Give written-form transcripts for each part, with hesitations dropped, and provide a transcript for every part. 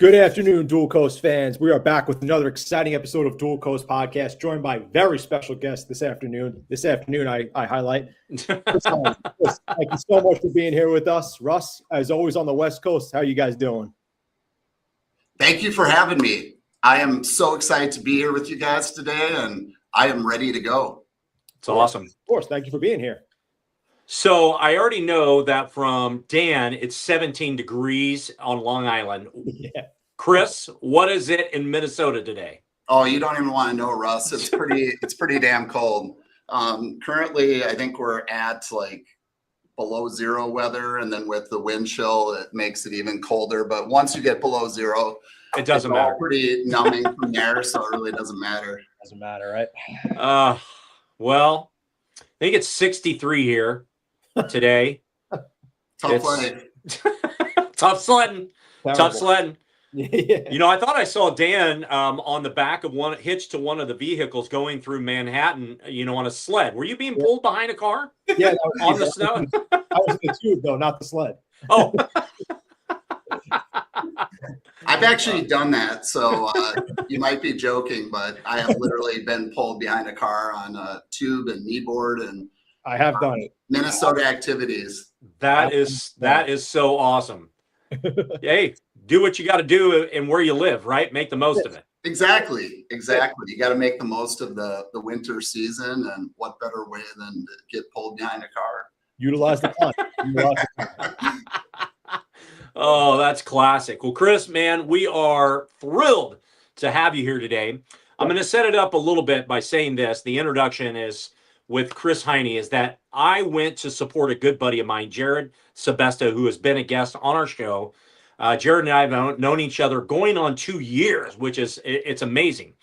Good afternoon, Dual Coast fans. We are back with another exciting episode of Dual Coast Podcast, joined by a very special guest this afternoon. I highlight. Chris Heine. Chris, thank you so much for being here with us. Russ, as always on the West Coast, how are you guys doing? Thank you for having me. I am so excited to be here with you guys today, and I am ready to go. It's awesome. Of course. Thank you for being here. So I already know that from Dan, it's 17 degrees on Long Island. Yeah. Chris, what is it in Minnesota today? Oh, you don't even want to know, Russ. It's pretty damn cold. Currently, I think we're at like below zero weather, and then with the wind chill, it makes it even colder. But once you get below zero, It doesn't matter. Pretty numbing from there, so it really doesn't matter. Doesn't matter, right? Well, I think it's 63 here today. Tough life. Tough sledding. Terrible. Tough sledding. Yeah. You know, I thought I saw Dan on the back of one, hitched to one of the vehicles going through Manhattan, on a sled. Were you being pulled behind a car? Yeah, On the snow? I was in the tube, though, not the sled. Oh. I've actually done that, so you might be joking, but I have literally been pulled behind a car on a tube and kneeboard and I have done it. Minnesota activities. That is so awesome. Hey, do what you got to do and where you live, right? Make the most of it. Exactly. You got to make the most of the winter season, and what better way than to get pulled behind a car? Utilize the time. Oh, that's classic. Well, Chris, man, we are thrilled to have you here today. I'm going to set it up a little bit by saying this. The introduction is with Chris Heine, is that I went to support a good buddy of mine, Jared Sebesta, who has been a guest on our show. Jared and I have known each other going on 2 years, which is, it's amazing.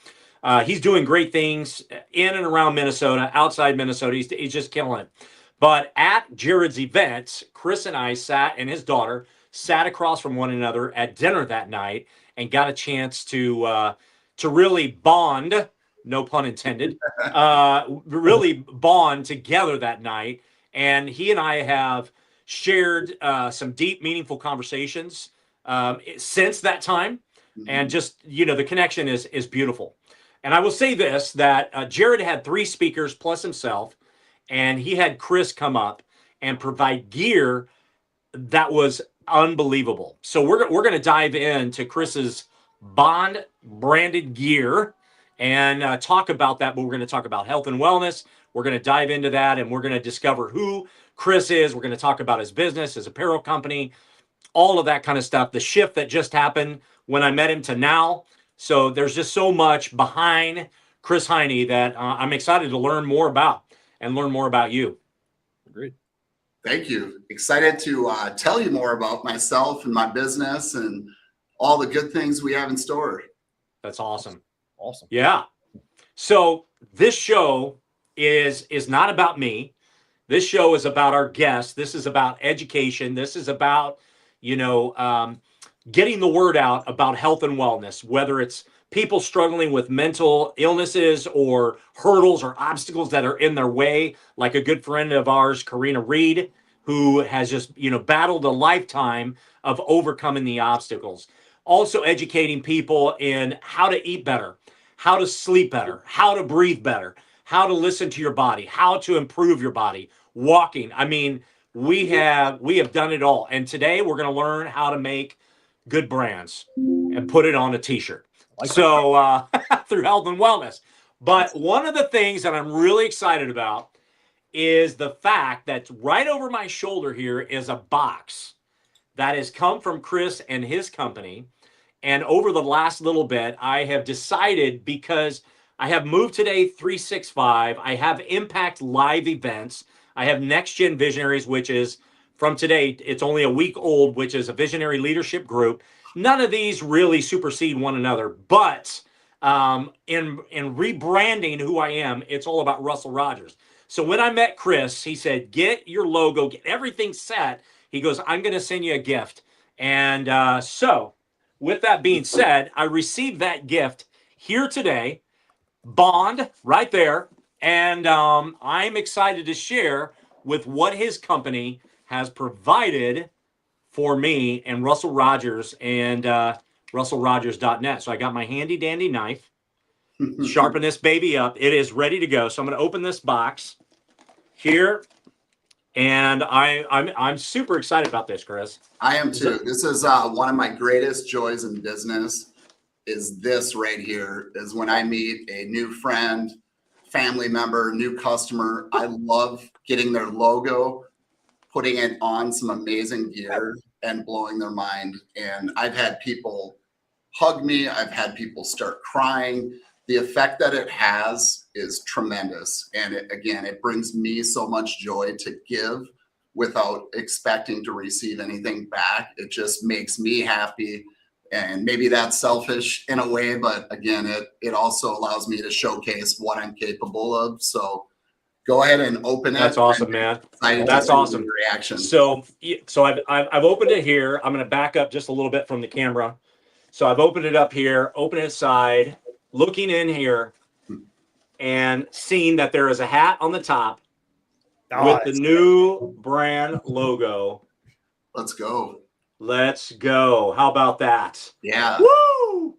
He's doing great things in and around Minnesota, outside Minnesota. He's just killing it. But at Jared's events, Chris and I and his daughter sat across from one another at dinner that night and got a chance to really bond, no pun intended, really bond together that night. And he and I have shared some deep, meaningful conversations since that time. Mm-hmm. And just, the connection is beautiful. And I will say this, that Jared had 3 speakers plus himself, and he had Chris come up and provide gear that was unbelievable. So we're going to dive into Chris's Bond branded gear and talk about that. But we're going to talk about health and wellness. We're going to dive into that, and we're going to discover who Chris is. We're going to talk about his business, his apparel company, all of that kind of stuff. The shift that just happened when I met him to now. So there's just so much behind Chris Heine that I'm excited to learn more about and learn more about you. Agreed. Thank you. Excited to tell you more about myself and my business and all the good things we have in store. That's awesome. Awesome. Yeah. So this show is not about me. This show is about our guests. This is about education. This is about, getting the word out about health and wellness, whether it's people struggling with mental illnesses or hurdles or obstacles that are in their way, like a good friend of ours, Karina Reed, who has just, battled a lifetime of overcoming the obstacles. Also educating people in how to eat better, how to sleep better, how to breathe better, how to listen to your body, how to improve your body, walking. I mean, we have done it all. And today we're going to learn how to make good brands and put it on a t-shirt. So through health and wellness. But one of the things that I'm really excited about is the fact that right over my shoulder here is a box that has come from Chris and his company. And over the last little bit, I have decided, because I have Move Today 365, I have Impact Live events, I have Next Gen Visionaries, which is from today, it's only a week old, which is a visionary leadership group. None of these really supersede one another, but in rebranding who I am, it's all about Russell Rogers. So when I met Chris, he said, get your logo, get everything set. He goes, I'm going to send you a gift. And so with that being said, I received that gift here today, Bond right there. And I'm excited to share with what his company has provided for me and Russell Rogers. And russellrogers.net. So I got my handy dandy knife, sharpen this baby up. It is ready to go. So I'm going to open this box here, and I'm super excited about this, Chris. I am too. This is one of my greatest joys in business. Is this right here? Is when I meet a new friend, family member, new customer. I love getting their logo, putting it on some amazing gear, and blowing their mind. And I've had people hug me. I've had people start crying. The effect that it has is tremendous. And it brings me so much joy to give without expecting to receive anything back. It just makes me happy. And maybe that's selfish in a way, but again, it also allows me to showcase what I'm capable of. So go ahead and open it. That's awesome, man. That's awesome. Reaction. So I've opened it here. I'm going to back up just a little bit from the camera. So I've opened it up here, open it side, looking in here, and seeing that there is a hat on the top with the new brand logo. Let's go. Let's go. How about that? Yeah. Woo!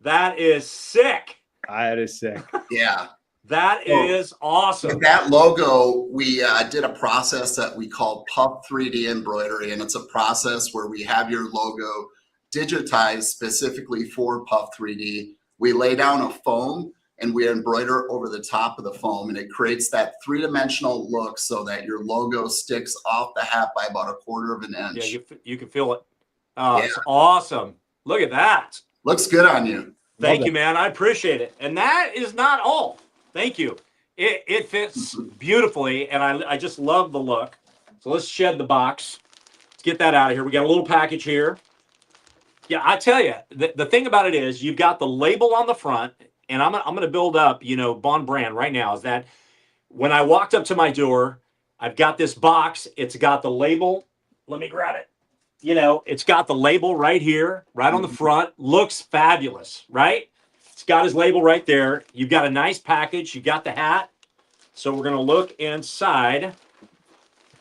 That is sick. That is sick. Yeah. That is awesome. With that logo, we did a process that we call Puff 3D embroidery, and it's a process where we have your logo digitized specifically for Puff 3D. We lay down a foam and we embroider over the top of the foam, and it creates that three-dimensional look so that your logo sticks off the hat by about 1/4 of an inch. Yeah, you can feel it. Oh, yeah. It's awesome. Look at that. Looks good on you. Thank you, man. I appreciate it. And that is not all. Thank you. It fits beautifully, and I just love the look. So let's shed the box. Let's get that out of here. We got a little package here. Yeah, I tell you, the thing about it is you've got the label on the front, and I'm going to build up, Bond Brand right now, is that when I walked up to my door, I've got this box. It's got the label. Let me grab it. It's got the label right here, right on the front. Looks fabulous, right? It's got his label right there. You've got a nice package. You got the hat. So we're going to look inside,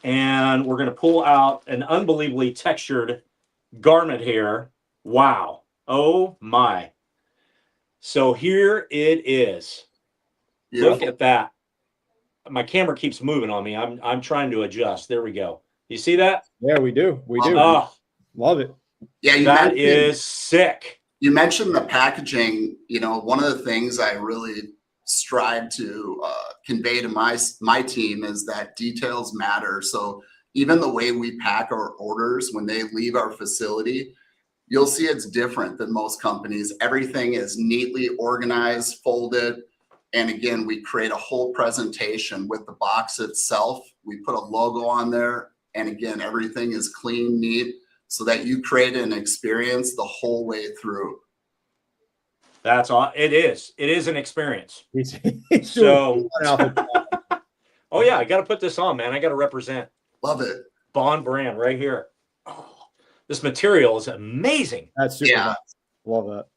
and we're going to pull out an unbelievably textured garment here. Wow. Oh, my. So here it is. Beautiful. Look at that. My camera keeps moving on me. I'm trying to adjust. There we go. You see that? Yeah, we do. We do. Oh, love it. Yeah, that is sick. You mentioned the packaging. One of the things I really strive to convey to my team is that details matter. So even the way we pack our orders when they leave our facility, you'll see it's different than most companies. Everything is neatly organized, folded. And again, we create a whole presentation with the box itself. We put a logo on there. And again, everything is clean, neat, so that you create an experience the whole way through. That's all. It is. It is an experience. So, oh yeah, I got to put this on, man. I got to represent. Love it. Bond Brand right here. Oh, this material is amazing. That's super nice. Love that.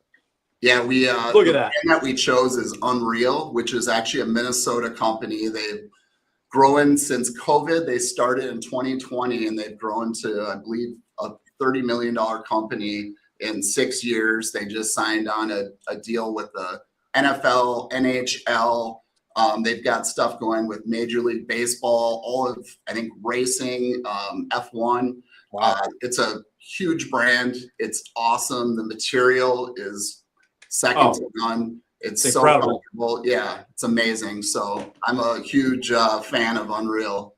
Yeah, we look at that. The brand that we chose is Unreal, which is actually a Minnesota company. They've grown since COVID. They started in 2020, and they've grown to, I believe, a $30 million company in 6 years. They just signed on a deal with the NFL, NHL. They've got stuff going with Major League Baseball, all of, I think, racing, F1. Wow. It's a huge brand. It's awesome. The material is second to none. It's so comfortable. Yeah, it's amazing. So I'm a huge fan of Unreal.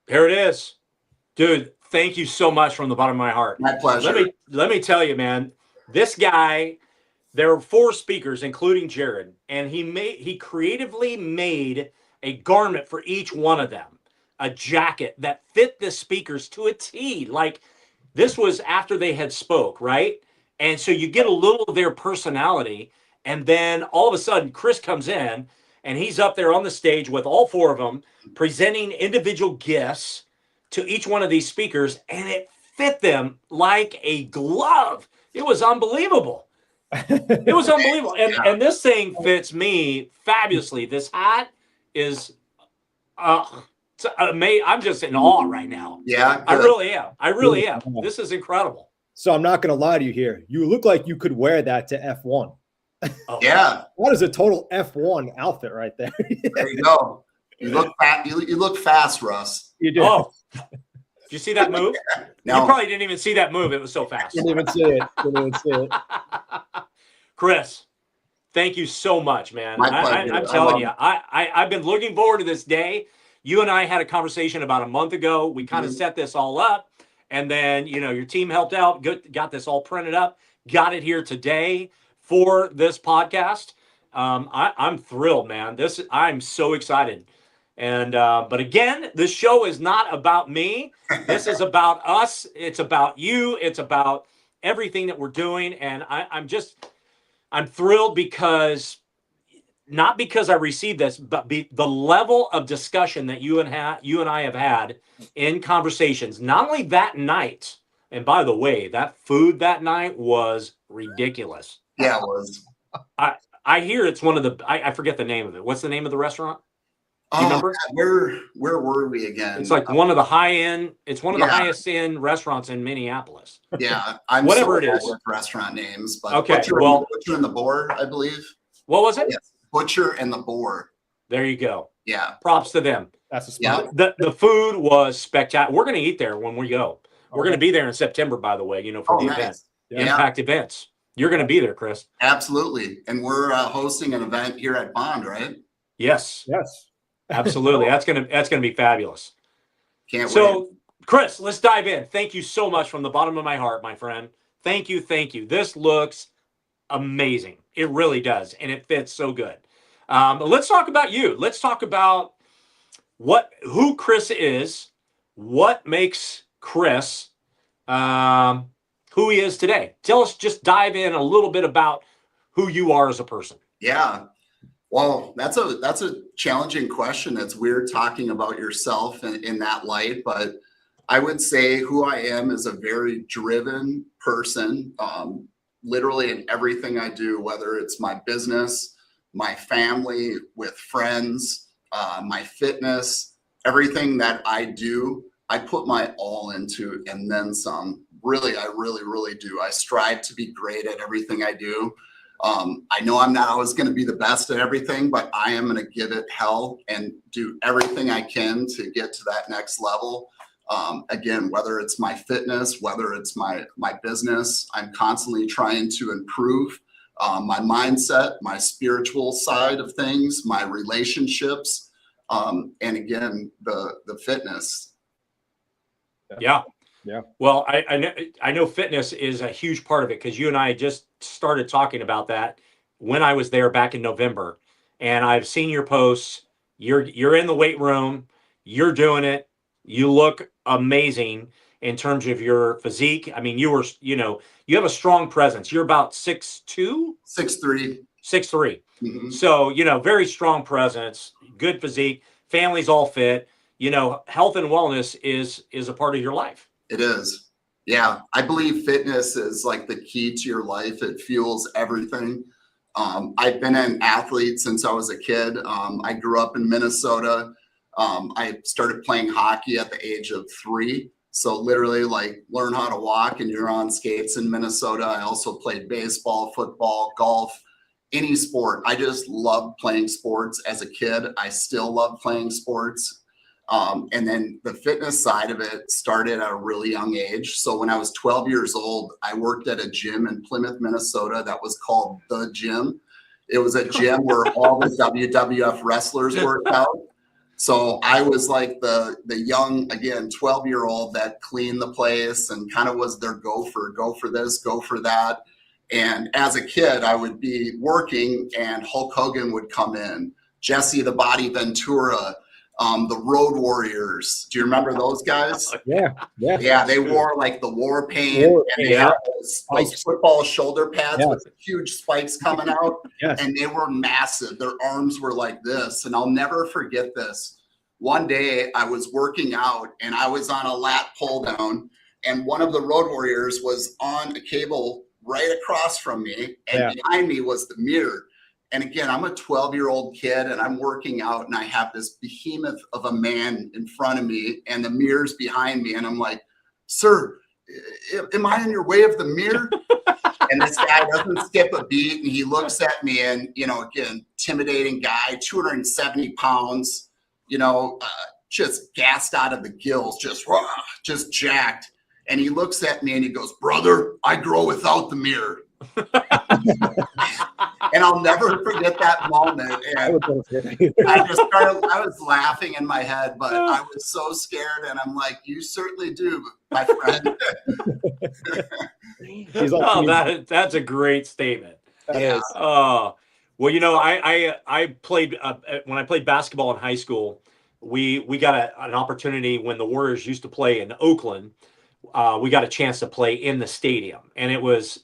Here it is. Dude, thank you so much from the bottom of my heart. My pleasure. Let me tell you, man, this guy, there are 4 speakers, including Jared, and he creatively made a garment for each one of them, a jacket that fit the speakers to a T. Like, this was after they had spoke, right? And so you get a little of their personality, and then all of a sudden Chris comes in, and he's up there on the stage with all 4 of them, presenting individual gifts to each one of these speakers, and it fit them like a glove. It was unbelievable. It was unbelievable. And this thing fits me fabulously. This hat is amazing. I'm just in awe right now. Yeah. I really am. This is incredible. So I'm not going to lie to you here. You look like you could wear that to F1. Oh. Yeah. That is a total F1 outfit right there. There you go. You look fat. You look fast, Russ. You do. Oh, did you see that move? No. You probably didn't even see that move. It was so fast. Didn't even see it. Didn't even see it. Chris, thank you so much, man. My pleasure. I'm telling you, I've been looking forward to this day. You and I had a conversation about a month ago. We kind of set this all up, and then your team helped out, got this all printed up, got it here today for this podcast. I'm thrilled, man. I'm so excited. And but again, this show is not about me. This is about us. It's about you. It's about everything that we're doing. And I'm thrilled because not because I received this, but the level of discussion that you and I have had in conversations, not only that night, and by the way, that food that night was ridiculous. Yeah, it was. I hear it's one of the, I forget the name of it. What's the name of the restaurant? Do you remember? Where were we again? It's like one of the the highest end restaurants in Minneapolis. Yeah, I'm whatever so it is with restaurant names, but okay. Butcher and the Boar, I believe. What was it? Yes, Butcher and the Boar. There you go. Yeah, props to them. That's a spot. The food was spectacular. We're going to eat there when we go. We're going to be there in September, by the way. For the event, Impact Events. You're going to be there, Chris. Absolutely, and we're hosting an event here at Bond, right? Yes. Absolutely. That's gonna be fabulous. Can't wait. So, Chris, let's dive in. Thank you so much from the bottom of my heart, my friend. Thank you. This looks amazing. It really does, and it fits so good. Let's talk about you. Let's talk about who Chris is, what makes Chris who he is today. Tell us, just dive in a little bit about who you are as a person. Yeah. Well, that's a challenging question. It's weird talking about yourself in that light, but I would say who I am is a very driven person, literally in everything I do, whether it's my business, my family, with friends, my fitness, everything that I do, I put my all into and then some. Really, I really do. I strive to be great at everything I do. I know I'm not always going to be the best at everything, but I am going to give it hell and do everything I can to get to that next level. Again, whether it's my fitness, whether it's my business, I'm constantly trying to improve my mindset, my spiritual side of things, my relationships, and again, the fitness. Yeah. Yeah. Well, I know fitness is a huge part of it because you and I just started talking about that when I was there back in November, and I've seen your posts. You're in the weight room. You're doing it. You look amazing in terms of your physique. I mean, you have a strong presence. You're about 6'2", 6'3". 6'3". Mm-hmm. So, very strong presence, good physique, family's all fit. Health and wellness is a part of your life. It is. Yeah. I believe fitness is like the key to your life. It fuels everything. I've been an athlete since I was a kid. I grew up in Minnesota. I started playing hockey at the age of 3. So literally learn how to walk and you're on skates in Minnesota. I also played baseball, football, golf, any sport. I just loved playing sports as a kid. I still love playing sports. And then the fitness side of it started at a really young age. So when I was 12 years old, I worked at a gym in Plymouth, Minnesota that was called The Gym. It was a gym where all the WWF wrestlers worked out. So I was like the young, again, 12-year-old that cleaned the place and kind of was their go for this, go for that. And as a kid, I would be working and Hulk Hogan would come in, Jesse the Body Ventura, the Road Warriors. Do you remember those guys? Yeah. They wore like the war paint and they had those football shoulder pads with huge spikes coming out. And they were massive. Their arms were like this. And I'll never forget this. One day I was working out and I was on a lat pull down and one of the Road Warriors was on a cable right across from me. And behind me was the mirror. And again, I'm a 12-year-old kid and I'm working out and I have this behemoth of a man in front of me and the mirror's behind me. And I'm like, sir, am I in your way of the mirror? And this guy doesn't skip a beat, and he looks at me, and, you know, again, intimidating guy, 270 pounds, you know, just gassed out of the gills, just jacked. And he looks at me and he goes, brother, I grow without the mirror. And I'll never forget that moment. And I was laughing in my head, but I was so scared. And I'm like, you certainly do, my friend. He's like, that's a great statement. Yeah. Well, you know, I played when I played basketball in high school. We got an opportunity when the Warriors used to play in Oakland. We got a chance to play in the stadium, and it was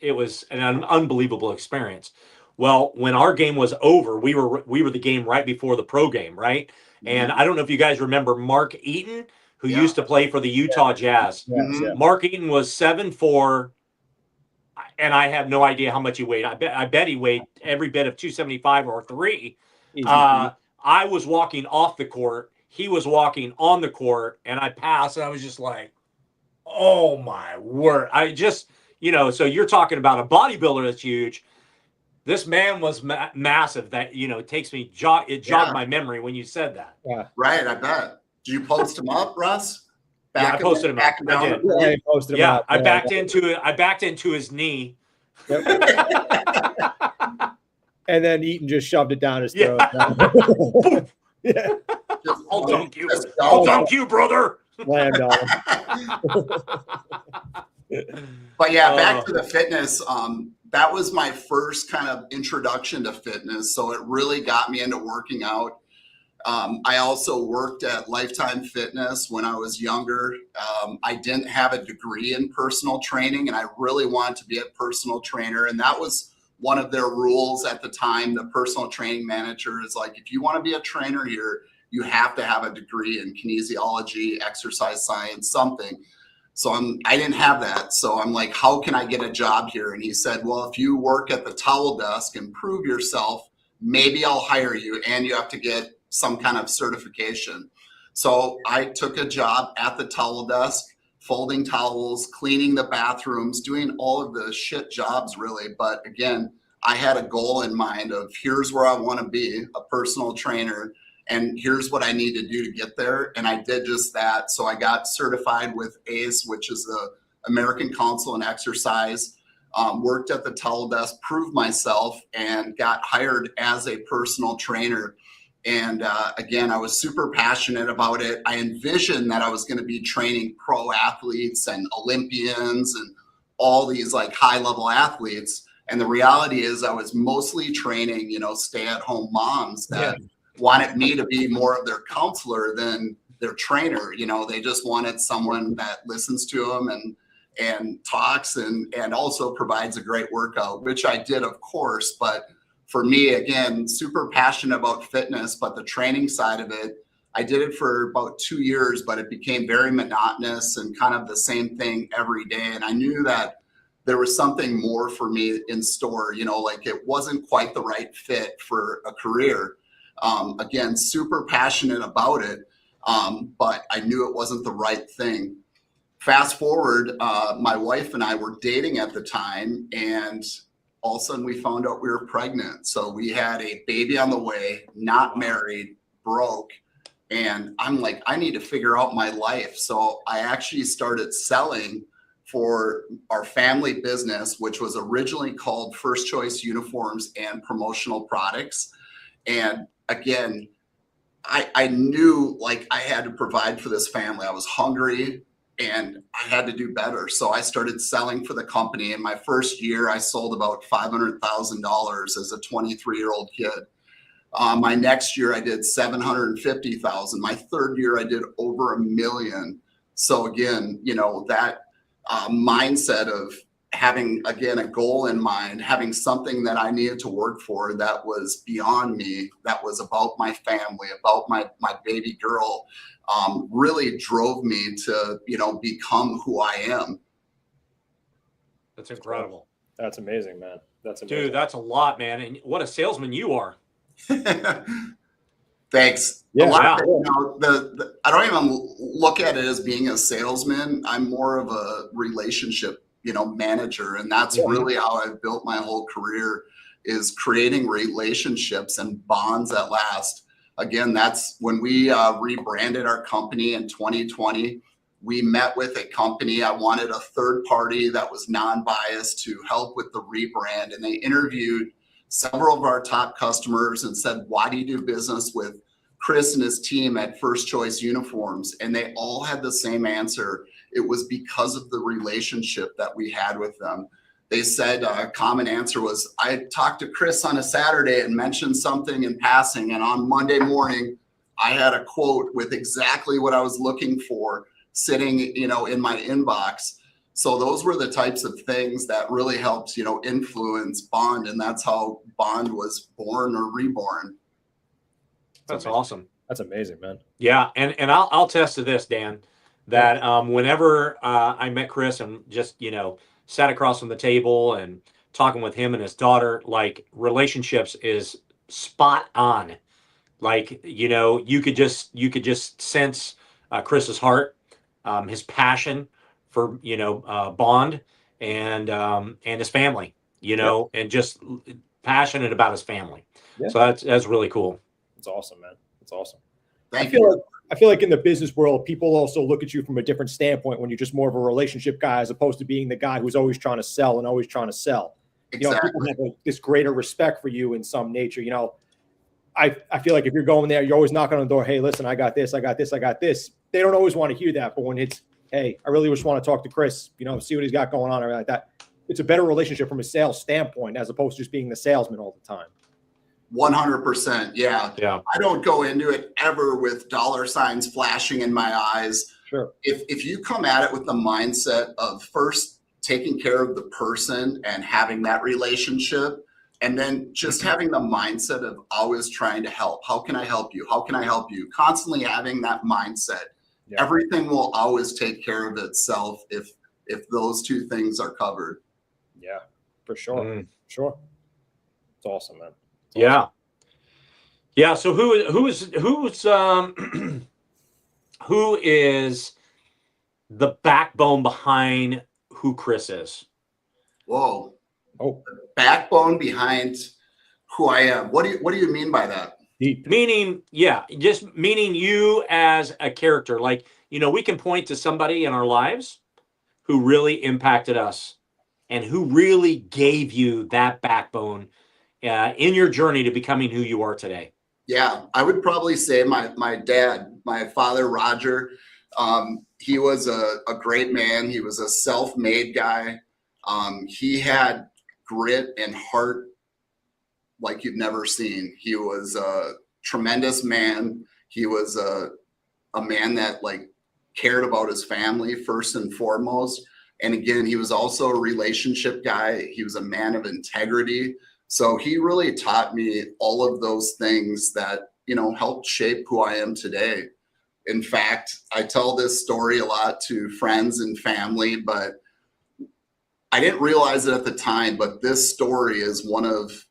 an unbelievable experience. Well, when our game was over, we were the game right before the pro game, right? Mm-hmm. And I don't know if you guys remember Mark Eaton, who used to play for the Utah Jazz. Yeah. Mark Eaton was 7'4", and I have no idea how much he weighed. I bet he weighed every bit of 275 or 3. I was walking off the court. He was walking on the court, and I passed, and I was just like, oh my word. I just, you know, so you're talking about a bodybuilder that's huge. This man was massive. That, you know, it takes me, it jogged my memory when you said that. Yeah. Right, I bet. Did you post him up, Russ? I posted him up. I did. Yeah, he posted him up. I backed into it. I backed into his knee. Yep. And then Eaton just shoved it down his throat. Yeah. I'll dunk you. I'll dunk you, brother. Land on him. But yeah, back to the fitness. That was my first kind of introduction to fitness. So it really got me into working out. I also worked at Lifetime Fitness when I was younger. I didn't have a degree in personal training, and I really wanted to be a personal trainer. And that was one of their rules at the time. The personal training manager is like, if you want to be a trainer here, you have to have a degree in kinesiology, exercise science, something. So I didn't have that. So I'm like, how can I get a job here? And he said, well, if you work at the towel desk and prove yourself, maybe I'll hire you, and you have to get some kind of certification. So I took a job at the towel desk, folding towels, cleaning the bathrooms, doing all of the shit jobs really. But again, I had a goal in mind of here's where I want to be, a personal trainer, and here's what I need to do to get there. And I did just that. So I got certified with ACE, which is the American Council on Exercise, worked at the towel desk, proved myself, and got hired as a personal trainer. And again, I was super passionate about it. I envisioned that I was going to be training pro athletes and Olympians and all these like high level athletes. And the reality is I was mostly training, you know, stay at home moms that wanted me to be more of their counselor than their trainer. You know, they just wanted someone that listens to them and talks and also provides a great workout, which I did, of course. But for me, again, super passionate about fitness, but the training side of it, I did it for about 2 years, but it became very monotonous and kind of the same thing every day. And I knew that there was something more for me in store, you know, like it wasn't quite the right fit for a career. Again, super passionate about it, but I knew it wasn't the right thing. Fast forward, my wife and I were dating at the time, and all of a sudden we found out we were pregnant. So we had a baby on the way, not married, broke. And I'm like, I need to figure out my life. So I actually started selling for our family business, which was originally called First Choice Uniforms and Promotional Products. And again, I knew like I had to provide for this family. I was hungry and I had to do better. So I started selling for the company. In my first year, I sold about $500,000 as a 23-year-old kid. My next year, I did $750,000. My third year, I did over $1 million. So again, you know, that mindset of having, again, a goal in mind, having something that I needed to work for that was beyond me, that was about my family, about my baby girl, really drove me to, you know, become who I am. That's incredible. That's amazing, man. That's amazing. Dude, that's a lot, man. And what a salesman you are. Thanks. Yeah. I don't even look at it as being a salesman. I'm more of a relationship, manager. And that's really how I've built my whole career, is creating relationships and bonds that last. Again, that's when we rebranded our company in 2020. We met with a company. I wanted a third party that was non-biased to help with the rebrand. And they interviewed several of our top customers and said, why do you do business with Chris and his team at First Choice Uniforms? And they all had the same answer. It was because of the relationship that we had with them. They said a common answer was, I talked to Chris on a Saturday and mentioned something in passing, and on Monday morning, I had a quote with exactly what I was looking for sitting, in my inbox. So those were the types of things that really helped, influence Bond. And that's how Bond was born or reborn. That's awesome. That's amazing, man. Yeah. And I'll attest to this, Dan, that whenever I met Chris and just, sat across from the table and talking with him and his daughter, like, relationships is spot on. Like, you could just sense Chris's heart, his passion for, Bond and his family, and just passionate about his family. Yeah. So that's really cool. It's awesome, man. It's awesome. Thank you. I feel like in the business world, people also look at you from a different standpoint when you're just more of a relationship guy, as opposed to being the guy who's always trying to sell and always trying to sell. Exactly. People have this greater respect for you in some nature. I feel like if you're going there, you're always knocking on the door. Hey, listen, I got this, I got this, I got this. They don't always want to hear that, but when it's, hey, I really just want to talk to Chris, see what he's got going on or like that. It's a better relationship from a sales standpoint, as opposed to just being the salesman all the time. 100%. Yeah. Yeah. I don't go into it ever with dollar signs flashing in my eyes. Sure. If you come at it with the mindset of first taking care of the person and having that relationship, and then just having the mindset of always trying to help. How can I help you? How can I help you? Constantly having that mindset. Yeah. Everything will always take care of itself if those two things are covered. Yeah, for sure. Sure. It's awesome, man. Yeah. Yeah. So who is the backbone behind who Chris is? Whoa. Oh. The backbone behind who I am. What do you mean by that? Deep. Meaning you as a character. Like, we can point to somebody in our lives who really impacted us and who really gave you that backbone in your journey to becoming who you are today. Yeah, I would probably say my dad, my father, Roger. He was a great man. He was a self-made guy. He had grit and heart like you've never seen. He was a tremendous man. He was a man that cared about his family first and foremost. And again, he was also a relationship guy. He was a man of integrity. So he really taught me all of those things that, helped shape who I am today. In fact, I tell this story a lot to friends and family, but I didn't realize it at the time, but this story is one of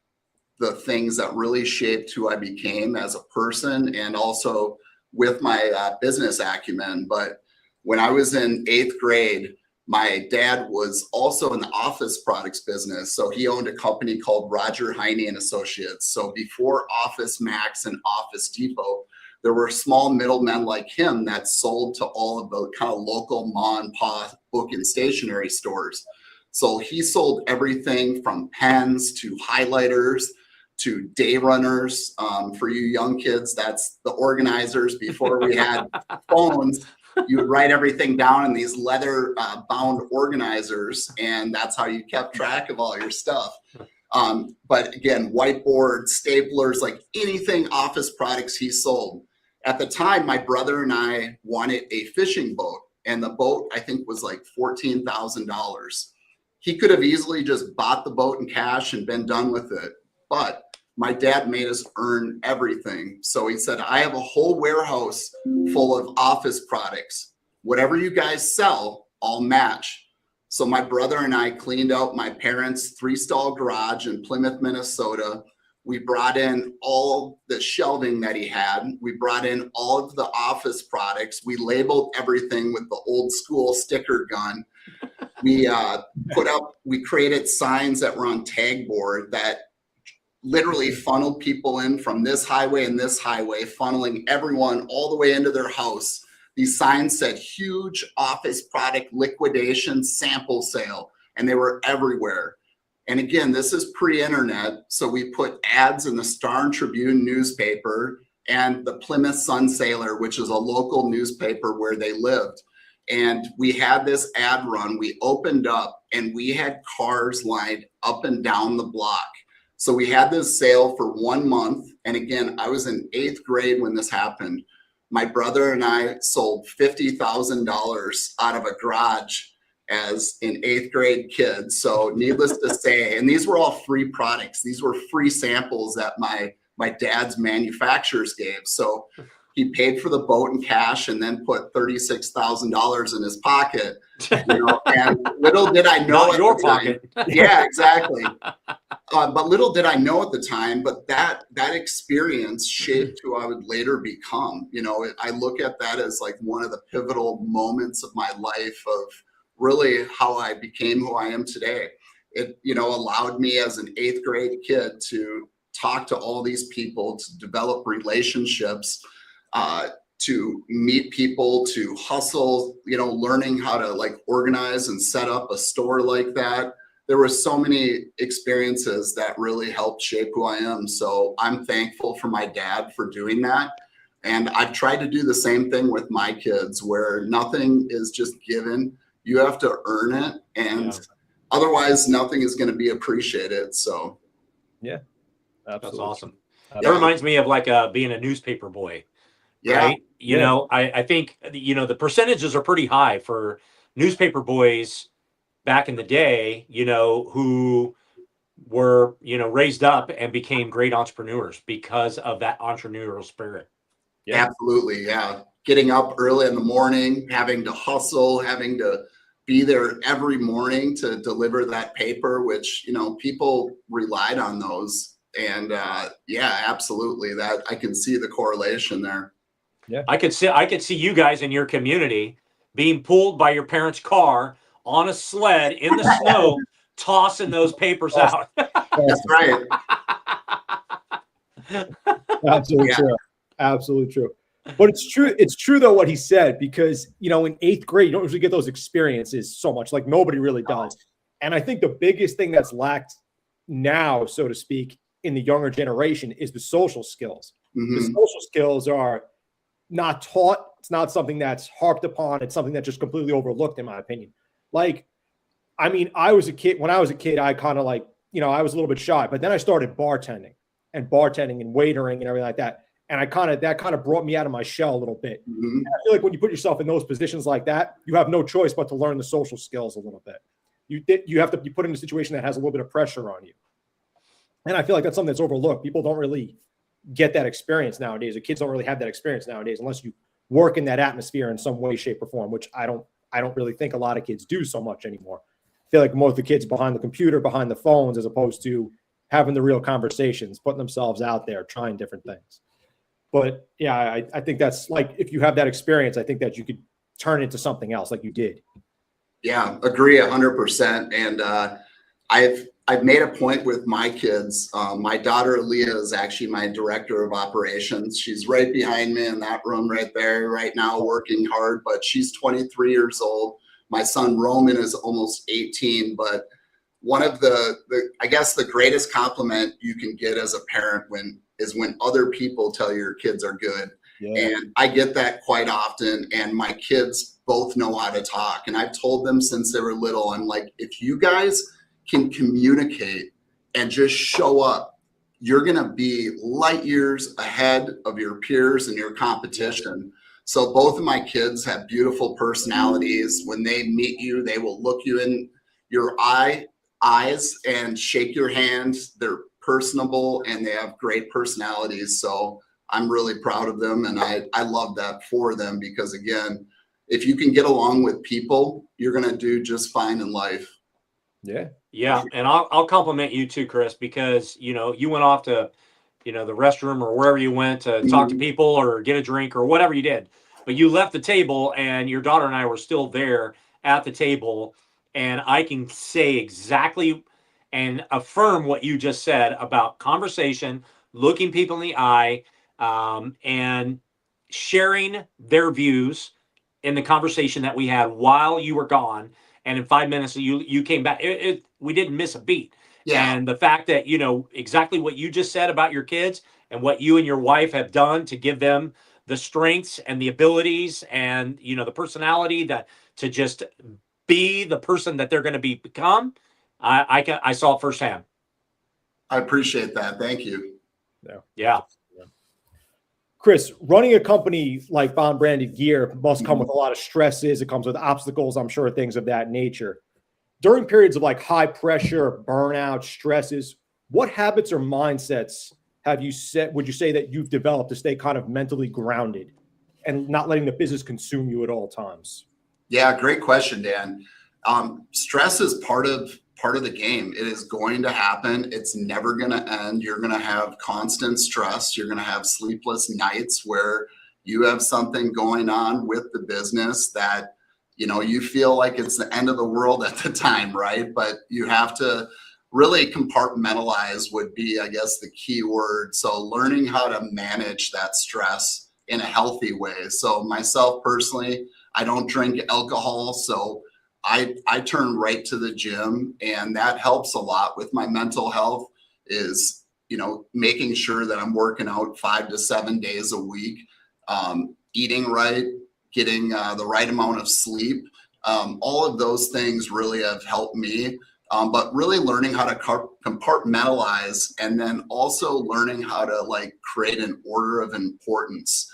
the things that really shaped who I became as a person and also with my business acumen. But when I was in 8th grade, my dad was also in the office products business. So he owned a company called Roger Heine and Associates. So before Office Max and Office Depot, there were small middlemen like him that sold to all of the kind of local ma and pa book and stationery stores. So he sold everything from pens to highlighters to day runners. For you young kids, that's the organizers. Before we had phones, you would write everything down in these leather bound organizers, and that's how you kept track of all your stuff. But again, whiteboards, staplers, like anything office products he sold. At the time, my brother and I wanted a fishing boat, and the boat I think was like $14,000. He could have easily just bought the boat in cash and been done with it, but my dad made us earn everything. So he said, I have a whole warehouse full of office products. Whatever you guys sell, I'll match. So my brother and I cleaned out my parents' 3-stall garage in Plymouth, Minnesota. We brought in all the shelving that he had. We brought in all of the office products. We labeled everything with the old school sticker gun. We we created signs that were on tag board that literally funneled people in from this highway and this highway, funneling everyone all the way into their house. These signs said huge office product liquidation sample sale, and they were everywhere. And again, this is pre-internet, so we put ads in the Star and Tribune newspaper and the Plymouth Sun Sailor, which is a local newspaper where they lived. And we had this ad run. We opened up and we had cars lined up and down the block. So we had this sale for 1 month. And again, I was in 8th grade when this happened. My brother and I sold $50,000 out of a garage as an 8th grade kid. So needless to say, and these were all free products. These were free samples that my dad's manufacturers gave. So he paid for the boat in cash and then put $36,000 in his pocket. You know, and little did I know Not your pocket. Yeah, exactly. But little did I know at the time, but that experience shaped who I would later become. You know, I look at that as like one of the pivotal moments of my life of really how I became who I am today. It, you know, allowed me as an 8th grade kid to talk to all these people, to develop relationships, to meet people, to hustle, you know, learning how to like organize and set up a store like that. There were so many experiences that really helped shape who I am. So I'm thankful for my dad for doing that. And I've tried to do the same thing with my kids, where nothing is just given. You have to earn it. And otherwise nothing is going to be appreciated. So. Yeah, absolutely. That's awesome. That reminds me of like being a newspaper boy. Yeah. Right? You know, I think, you know, the percentages are pretty high for newspaper boys back in the day, you know, who were, you know, raised up and became great entrepreneurs because of that entrepreneurial spirit. Yeah. Absolutely. Yeah. Getting up early in the morning, having to hustle, having to be there every morning to deliver that paper, which, you know, people relied on those. And yeah, absolutely. That I can see the correlation there. Yeah. I could see you guys in your community being pulled by your parents' car on a sled in the snow, tossing those papers out. That's right. Absolutely true. Absolutely true. But it's true. It's true though what he said, because you know in 8th grade you don't usually get those experiences so much. Like nobody really does. And I think the biggest thing that's lacked now, so to speak, in the younger generation is the social skills. Mm-hmm. The social skills are not taught. It's not something that's harped upon. It's something that's just completely overlooked, in my opinion. Like, I mean, I was a kid. When I was a kid, I kind of like, you know, I was a little bit shy, but then I started bartending and waitering and everything like that. And that kind of brought me out of my shell a little bit. Mm-hmm. I feel like when you put yourself in those positions like that, you have no choice but to learn the social skills a little bit. You have to be put in a situation that has a little bit of pressure on you. And I feel like that's something that's overlooked. People don't really get that experience nowadays. The kids don't really have that experience nowadays unless you work in that atmosphere in some way, shape, or form, which I don't really think a lot of kids do so much anymore. I feel like most of the kids behind the computer, behind the phones, as opposed to having the real conversations, putting themselves out there, trying different things. But yeah, I think that's like, if you have that experience, I think that you could turn it into something else like you did. Yeah, agree 100%. And I've made a point with my kids. My daughter, Leah, is actually my director of operations. She's right behind me in that room right there right now, working hard, but she's 23 years old. My son, Roman, is almost 18, but one of I guess the greatest compliment you can get as a parent is when other people tell your kids are good. Yeah. And I get that quite often. And my kids both know how to talk. And I've told them since they were little, I'm like, if you guys can communicate and just show up, you're going to be light years ahead of your peers and your competition. So both of my kids have beautiful personalities. When they meet you, they will look you in your eyes and shake your hand. They're personable and they have great personalities. So I'm really proud of them. And I love that for them, because again, if you can get along with people, you're going to do just fine in life. Yeah, Yeah, and I'll compliment you too, Chris, because you went off to the restroom or wherever you went to talk to people or get a drink or whatever you did, but you left the table and your daughter and I were still there at the table, and I can say exactly and affirm what you just said about conversation, looking people in the eye, and sharing their views in the conversation that we had while you were gone. And in 5 minutes, you came back. We didn't miss a beat. Yeah, And the fact that exactly what you just said about your kids and what you and your wife have done to give them the strengths and the abilities and the personality that to just be the person that they're going to become. I saw it firsthand. I appreciate that. Thank you. Yeah. Chris, running a company like Bond Branded Gear must come with a lot of stresses. It comes with obstacles, I'm sure, things of that nature. During periods of like high pressure, burnout, stresses, what habits or mindsets would you say that you've developed to stay kind of mentally grounded and not letting the business consume you at all times? Yeah, great question, Dan. Stress is part of the game. It is going to happen. It's never going to end. You're going to have constant stress. You're going to have sleepless nights where you have something going on with the business that you feel like it's the end of the world at the time, right? But you have to really compartmentalize would be, I guess, the key word. So learning how to manage that stress in a healthy way. So myself personally, I don't drink alcohol, so I turn right to the gym, and that helps a lot with my mental health is, making sure that I'm working out 5 to 7 days a week, eating right, getting the right amount of sleep. All of those things really have helped me, but really learning how to compartmentalize and then also learning how to create an order of importance,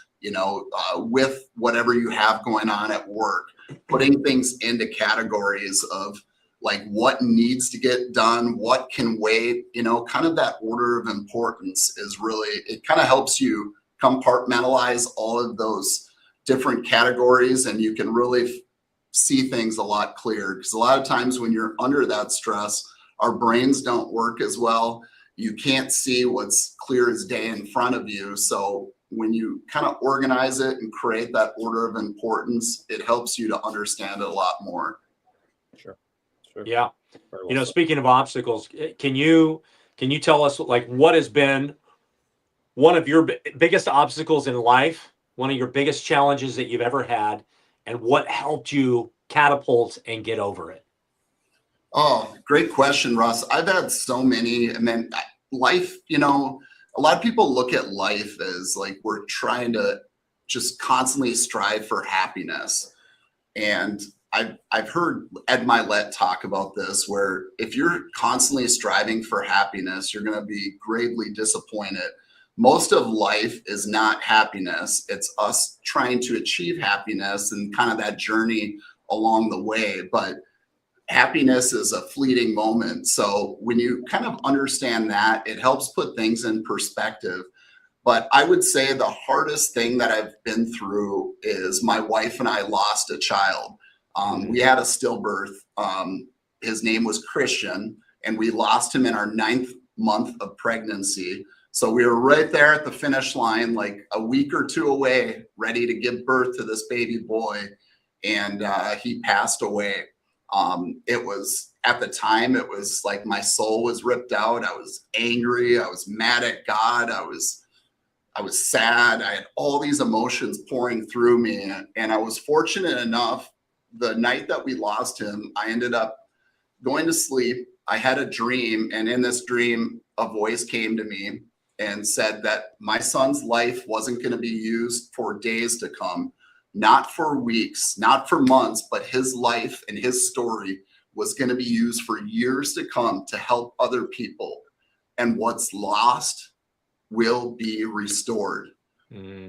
with whatever you have going on at work, putting things into categories of what needs to get done, what can wait, kind of that order of importance is really, it kind of helps you compartmentalize all of those different categories, and you can really see things a lot clearer, because a lot of times when you're under that stress, our brains don't work as well. You can't see what's clear as day in front of you. So when you kind of organize it and create that order of importance, it helps you to understand it a lot more. Sure. Yeah. Speaking of obstacles, can you tell us what has been one of your biggest obstacles in life, one of your biggest challenges that you've ever had, and what helped you catapult and get over it? Oh, great question, Russ. I've had so many, and then life, a lot of people look at life as we're trying to just constantly strive for happiness. And I've heard Ed Milet talk about this, where if you're constantly striving for happiness, you're going to be gravely disappointed. Most of life is not happiness. It's us trying to achieve happiness and kind of that journey along the way. But happiness is a fleeting moment. So when you kind of understand that, it helps put things in perspective. But I would say the hardest thing that I've been through is my wife and I lost a child. We had a stillbirth. His name was Christian, and we lost him in our 9th month of pregnancy. So we were right there at the finish line, a week or 2 away, ready to give birth to this baby boy. And he passed away. It was, at the time, it was like my soul was ripped out. I was angry. I was mad at God. I was sad. I had all these emotions pouring through me. And I was fortunate enough, the night that we lost him, I ended up going to sleep. I had a dream. And in this dream, a voice came to me and said that my son's life wasn't going to be used for days to come, not for weeks, not for months, but his life and his story was going to be used for years to come to help other people. And what's lost will be restored.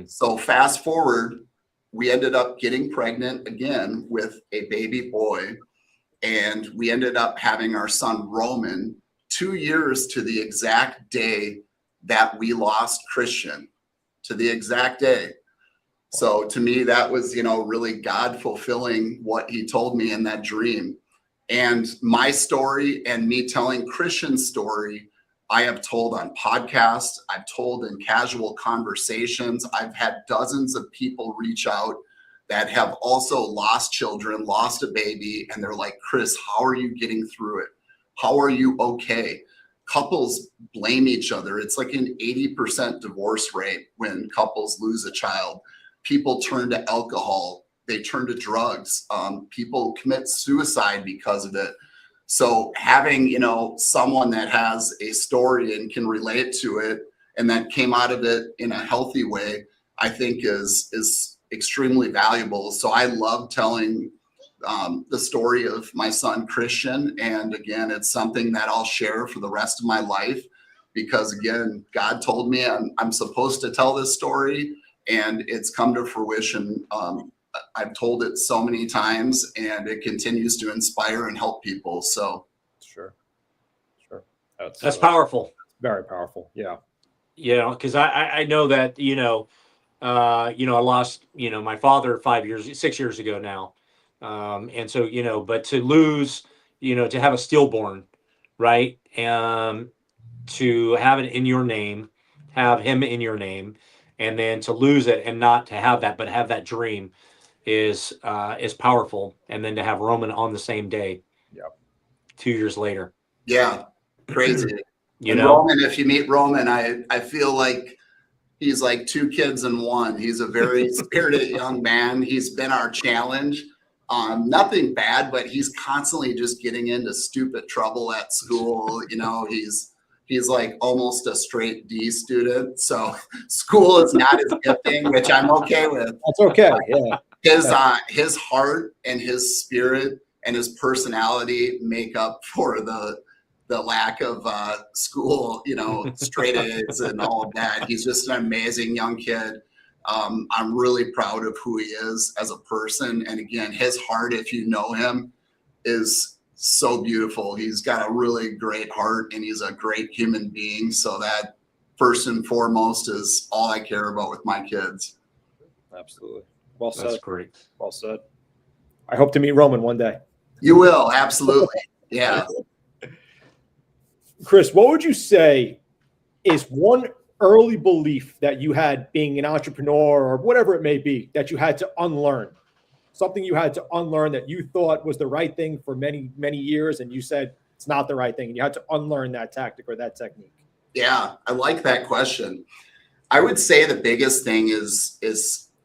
So fast forward, we ended up getting pregnant again with a baby boy, and we ended up having our son Roman 2 years to the exact day that we lost Christian, to the exact day. So to me, that was, really God fulfilling what he told me in that dream. And my story and me telling Christian's story, I have told on podcasts, I've told in casual conversations. I've had dozens of people reach out that have also lost children, lost a baby, and they're like, Chris, how are you getting through it? How are you okay? Couples blame each other. It's like an 80% divorce rate when couples lose a child. People turn to alcohol. They turn to drugs. People commit suicide because of it. So having, someone that has a story and can relate to it and that came out of it in a healthy way, I think is extremely valuable. So I love telling the story of my son, Christian. And again, it's something that I'll share for the rest of my life because, again, God told me I'm supposed to tell this story, and it's come to fruition. I've told it so many times, and it continues to inspire and help people. So, Sure. That's powerful. Very powerful. Yeah. Because I know that I lost my father 6 years ago now, and so but to lose, to have a stillborn, right, to have it in your name, have him in your name, and then to lose it and not to have that, but have that dream is powerful. And then to have Roman on the same day, 2 years later. Yeah, crazy. Roman, if you meet Roman, I feel like he's like two kids in one. He's a very spirited young man. He's been our challenge. Nothing bad, but he's constantly just getting into stupid trouble at school. He's like almost a straight D student. So school is not his gifting, which I'm okay with. That's okay. Yeah. His heart and his spirit and his personality make up for the lack of school, straight A's and all of that. He's just an amazing young kid. I'm really proud of who he is as a person. And again, his heart, if you know him, is so beautiful. He's got a really great heart and he's a great human being. So that first and foremost is all I care about with my kids. Absolutely. Well said. That's great. Well said. I hope to meet Roman one day. You will. Absolutely. Yeah. Chris, what would you say is one early belief that you had being an entrepreneur or whatever it may be that you had to unlearn? Something you had to unlearn that you thought was the right thing for many, many years, and you said it's not the right thing, and you had to unlearn that tactic or that technique? Yeah, I like that question. I would say the biggest thing is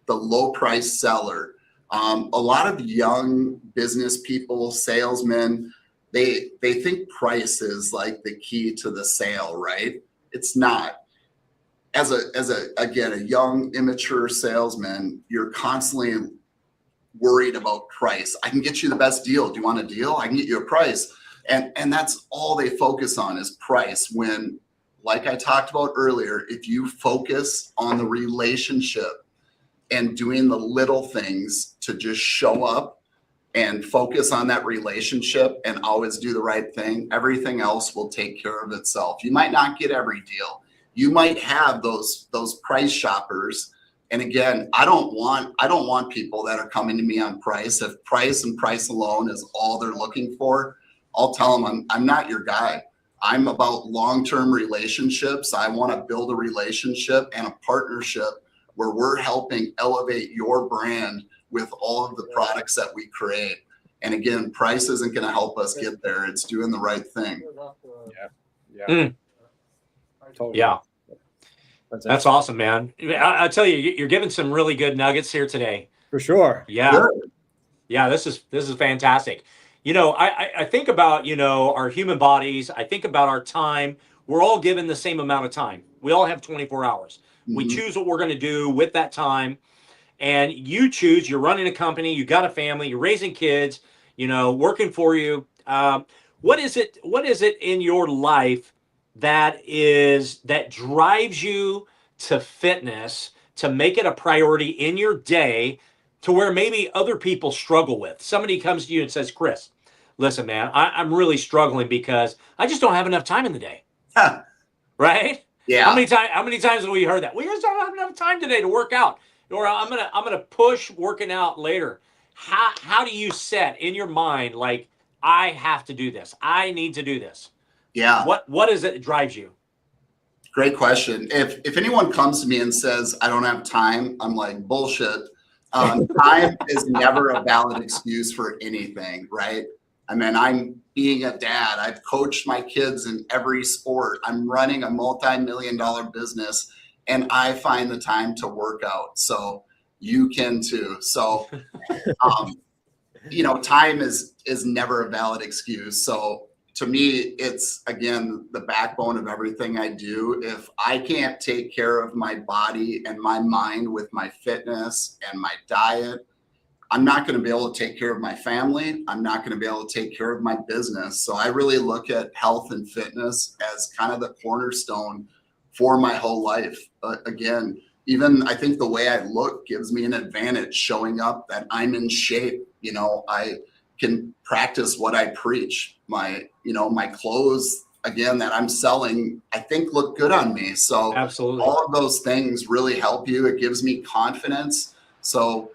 the low price seller. A lot of young business people, salesmen, they think price is like the key to the sale, right? It's not. As a young, immature salesman, you're constantly worried about price. I can get you the best deal. Do you want a deal? I can get you a price. And that's all they focus on is price. When, like I talked about earlier, if you focus on the relationship and doing the little things to just show up and focus on that relationship and always do the right thing, everything else will take care of itself. You might not get every deal. You might have those price shoppers. And again, I don't want people that are coming to me on price. If price and price alone is all they're looking for, I'll tell them I'm not your guy. I'm about long-term relationships. I want to build a relationship and a partnership where we're helping elevate your brand with all of the products that we create. And again, price isn't going to help us get there. It's doing the right thing. Yeah. Totally. Yeah. That's awesome, man. I tell you, you're giving some really good nuggets here today. For sure. Yeah. Sure. Yeah. This is fantastic. I think about, our human bodies. I think about our time. We're all given the same amount of time. We all have 24 hours. Mm-hmm. We choose what we're going to do with that time. And you choose, you're running a company, you got a family, you're raising kids, working for you. What is it in your life that drives you to fitness, to make it a priority in your day, to where maybe other people struggle with? Somebody comes to you and says, Chris, listen, man, I'm really struggling because I just don't have enough time in the day. Huh. Right? Yeah. How many times have we heard that? We just don't have enough time today to work out. Or I'm gonna push working out later. How do you set in your mind, like, I have to do this. I need to do this. Yeah. What is it that drives you? Great question. If anyone comes to me and says, I don't have time, I'm like, bullshit. Time is never a valid excuse for anything, right? I mean, I'm being a dad. I've coached my kids in every sport. I'm running a multi-million-dollar business, and I find the time to work out. So you can too. So, time is never a valid excuse. So to me, it's, again, the backbone of everything I do. If I can't take care of my body and my mind with my fitness and my diet, I'm not going to be able to take care of my family. I'm not going to be able to take care of my business. So I really look at health and fitness as kind of the cornerstone for my whole life. Again, even I think the way I look gives me an advantage, showing up that I'm in shape. I can practice what I preach. My clothes, again, that I'm selling, I think look good on me. So Absolutely. all of those things really help you. It gives me confidence. So,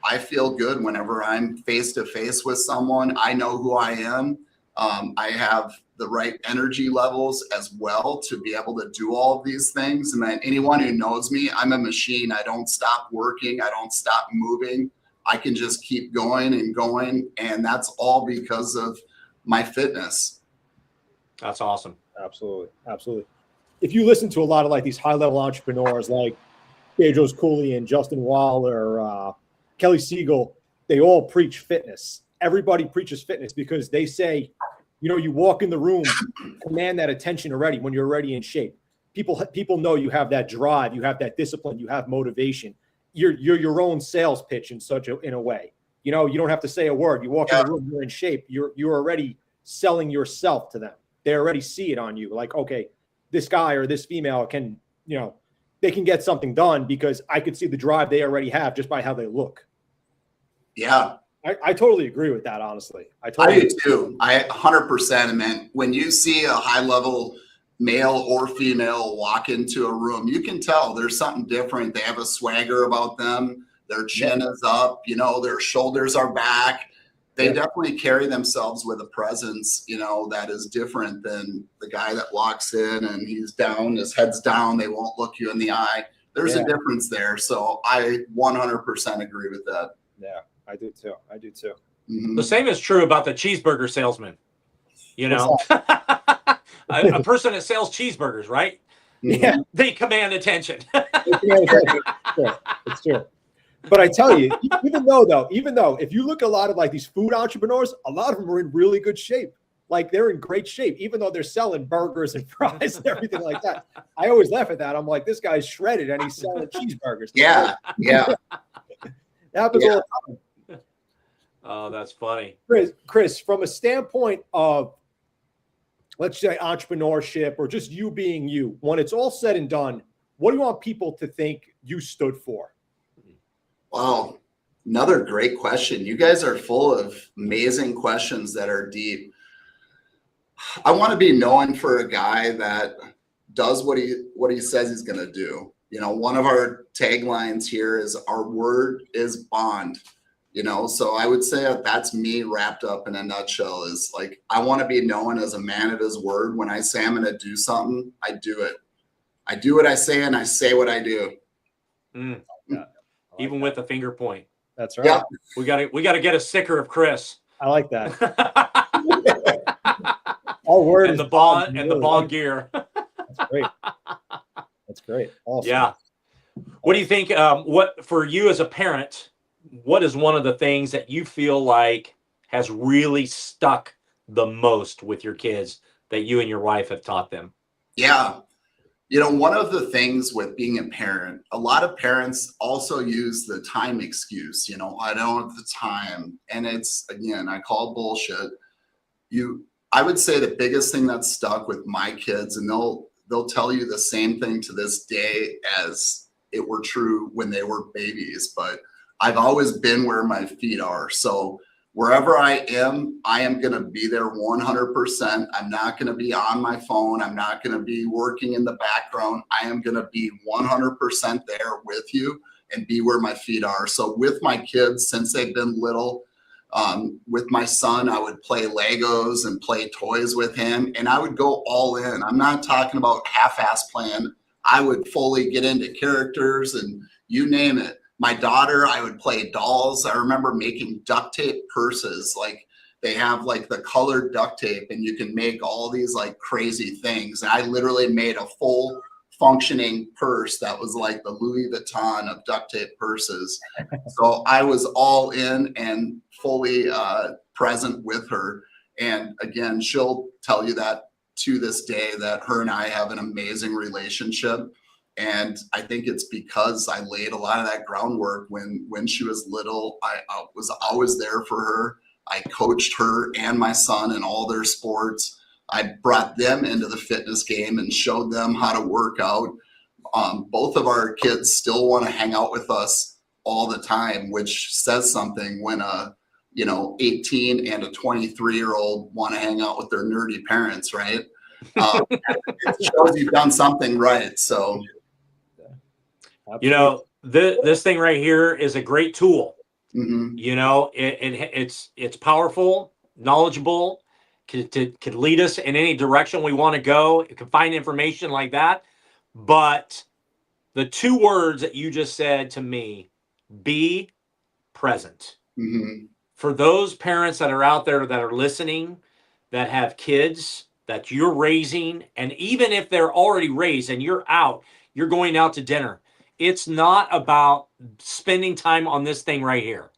I feel good whenever I'm face to face with someone. I know who I am. I have the right energy levels as well to be able to do all of these things. And then anyone who knows me, I'm a machine. I don't stop working. I don't stop moving. I can just keep going and going. And that's all because of my fitness. That's awesome. Absolutely. Absolutely. If you listen to a lot of like these high level entrepreneurs like Pedro's Cooley and Justin Waller, Kelly Siegel, they all preach fitness. Everybody preaches fitness because they say, you walk in the room, command that attention already when you're already in shape. People know you have that drive, you have that discipline, you have motivation. You're your own sales pitch in a way. You don't have to say a word. You walk in the room, you're in shape. You're already selling yourself to them. They already see it on you. Like, okay, this guy or this female can, they can get something done because I could see the drive they already have just by how they look. Yeah. I totally agree with that, honestly. I do too. I 100%. Man, when you see a high level male or female walk into a room, you can tell there's something different. They have a swagger about them. Their chin is up, their shoulders are back. They definitely carry themselves with a presence, that is different than the guy that walks in and he's down, his head's down. They won't look you in the eye. There's a difference there. So I 100% agree with that. Yeah, I do too. Mm-hmm. The same is true about the cheeseburger salesman. A person that sells cheeseburgers, right? Yeah, they command attention. It's true. But I tell you, even though if you look at a lot of like these food entrepreneurs, a lot of them are in really good shape. Like they're in great shape, even though they're selling burgers and fries and everything like that. I always laugh at that. I'm like, this guy's shredded and he's selling cheeseburgers. Yeah. It happens all the time. Oh, that's funny. Chris, from a standpoint of, let's say, entrepreneurship or just you being you, when it's all said and done, what do you want people to think you stood for? Wow. Another great question. You guys are full of amazing questions that are deep. I want to be known for a guy that does what he says he's going to do. One of our taglines here is our word is bond. So I would say that's me wrapped up in a nutshell is like, I want to be known as a man of his word. When I say I'm going to do something, I do it. I do what I say and I say what I do. Even with a finger point. That's right. Yeah. We got to get a sticker of Chris. I like that. Our word and is the bond and the bond gear. That's great. That's great. Awesome. Yeah. What do you think? What for you as a parent? What is one of the things that you feel like has really stuck the most with your kids that you and your wife have taught them? Yeah. One of the things with being a parent, a lot of parents also use the time excuse. I don't have the time. And it's, again, I call bullshit. I would say the biggest thing that's stuck with my kids, and they'll tell you the same thing to this day as it were true when they were babies, but I've always been where my feet are. So wherever I am going to be there 100%. I'm not going to be on my phone. I'm not going to be working in the background. I am going to be 100% there with you and be where my feet are. So with my kids, since they've been little, With my son, I would play Legos and play toys with him, and I would go all in. I'm not talking about half-ass playing. I would fully get into characters and you name it. My daughter, I would play dolls. I remember making duct tape purses. Like they have like the colored duct tape and you can make all these like crazy things. And I literally made a full functioning purse that was like the Louis Vuitton of duct tape purses. So I was all in and fully present with her. And again, she'll tell you that to this day that her and I have an amazing relationship. And I think it's because I laid a lot of that groundwork when she was little. I was always there for her. I coached her and my son in all their sports. I brought them into the fitness game and showed them how to work out. Both of our kids still want to hang out with us all the time, which says something when a 18 and a 23-year-old want to hang out with their nerdy parents, right? It shows you've done something right. So, this thing right here is a great tool. mm-hmm. It's powerful, knowledgeable, could lead us in any direction we want to go. It can find information like that. But the two words that you just said to me, be present. Mm-hmm. For those parents that are out there that are listening, that have kids that you're raising, and even if they're already raised and you're going out to dinner, it's not about spending time on this thing right here.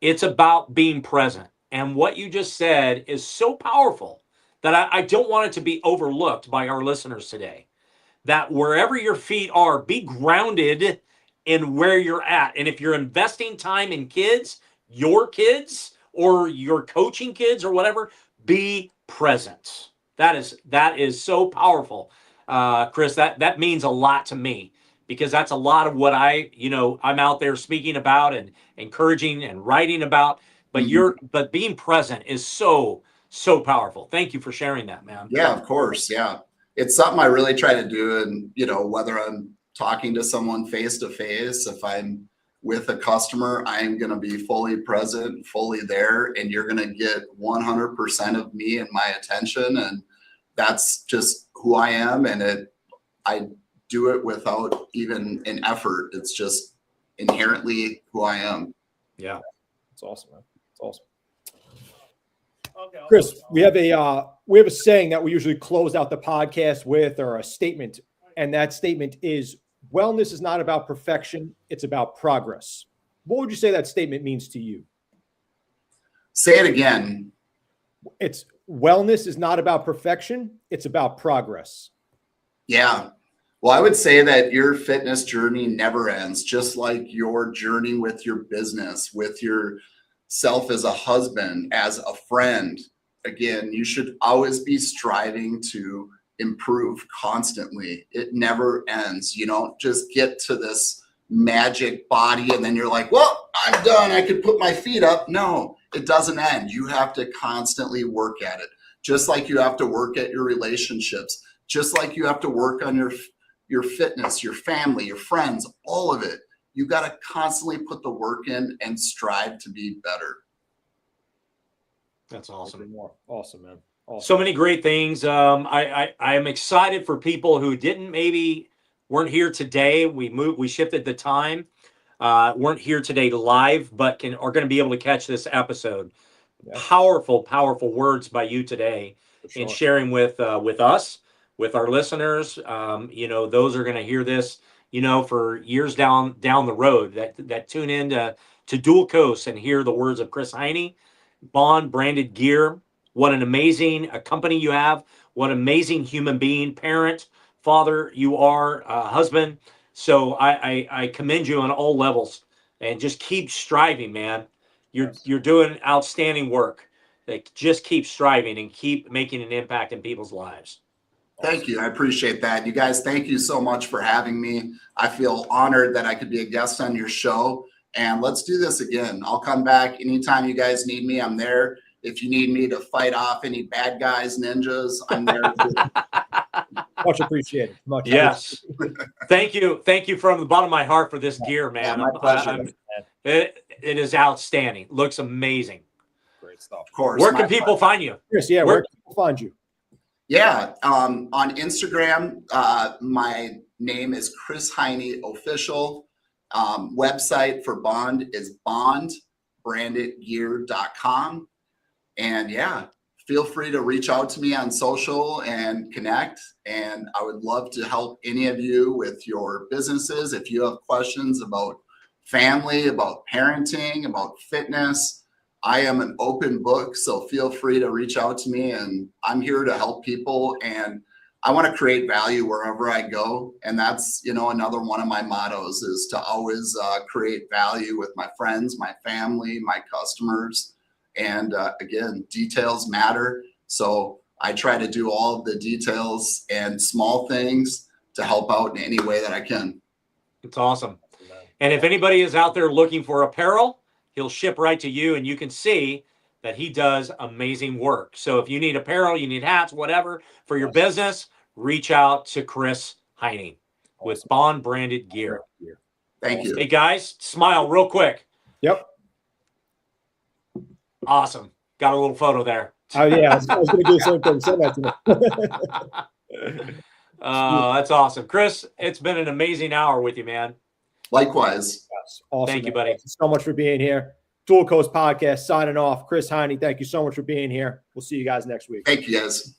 It's about being present. And what you just said is so powerful that I don't want it to be overlooked by our listeners today. That wherever your feet are, be grounded in where you're at. And if you're investing time in kids, your kids, or you're coaching kids or whatever, be present. That is so powerful. Chris, that means a lot to me, because that's a lot of what I'm out there speaking about and encouraging and writing about. But but being present is so powerful. Thank you for sharing that, man. Yeah, of course. Yeah. It's something I really try to do. And, whether I'm talking to someone face to face, if I'm with a customer, I'm going to be fully present, fully there, and you're going to get 100% of me and my attention. And that's just who I am. And I do it without even an effort. It's just inherently who I am. Yeah. That's awesome, man. That's awesome. Chris, we have a saying that we usually close out the podcast with, or a statement, and that statement is, wellness is not about perfection, it's about progress. What would you say that statement means to you? Say it again. It's wellness is not about perfection, it's about progress. Yeah. Well, I would say that your fitness journey never ends, just like your journey with your business, with yourself as a husband, as a friend. Again, you should always be striving to improve constantly. It never ends. You don't just get to this magic body and then you're like, well, I'm done. I could put my feet up. No, it doesn't end. You have to constantly work at it. Just like you have to work at your relationships, just like you have to work on your fitness, your family, your friends, all of it. You got to constantly put the work in and strive to be better. That's awesome. Awesome, man. Awesome. So many great things. I am excited for people who weren't here today. We shifted the time, weren't here today live, but are going to be able to catch this episode. Yeah. Powerful words by you today in sharing with us, with our listeners. Those are going to hear this, for years down the road that tune in to Dual Coast and hear the words of Chris Heine, Bond branded gear. What an amazing company you have. What an amazing human being, parent, father you are, husband. So I commend you on all levels, and just keep striving, man. You're doing outstanding work. Just keep striving and keep making an impact in people's lives. Thank you. I appreciate that. You guys, thank you so much for having me. I feel honored that I could be a guest on your show, and let's do this again. I'll come back anytime you guys need me. I'm there. If you need me to fight off any bad guys, ninjas, I'm there too. Much appreciated. Yes. Thank you. Thank you from the bottom of my heart for this gear, man. Yeah, my pleasure. It is outstanding. Looks amazing. course. Where can people find you? Chris, yeah, where can people find you? Yeah, on Instagram, my name is Chris Heine Official. Website for Bond is bondbrandedgear.com. And yeah, feel free to reach out to me on social and connect. And I would love to help any of you with your businesses. If you have questions about family, about parenting, about fitness, I am an open book, so feel free to reach out to me, and I'm here to help people. And I want to create value wherever I go. And that's, another one of my mottos is to always create value with my friends, my family, my customers. And again, details matter. So I try to do all of the details and small things to help out in any way that I can. It's awesome. And if anybody is out there looking for apparel, he'll ship right to you, and you can see that he does amazing work. So if you need apparel, you need hats, whatever, for your business, reach out to Chris Heine with Bond Branded Gear. Thank you. Hey, guys, smile real quick. Yep. Awesome. Got a little photo there. Oh, yeah. I was going to do the same thing. Send that to me. That's awesome. Chris, it's been an amazing hour with you, man. Likewise. Yes, awesome. Thank you, buddy. Thank you so much for being here. Dual Coast Podcast signing off. Chris Heine, thank you so much for being here. We'll see you guys next week. Thank you, guys.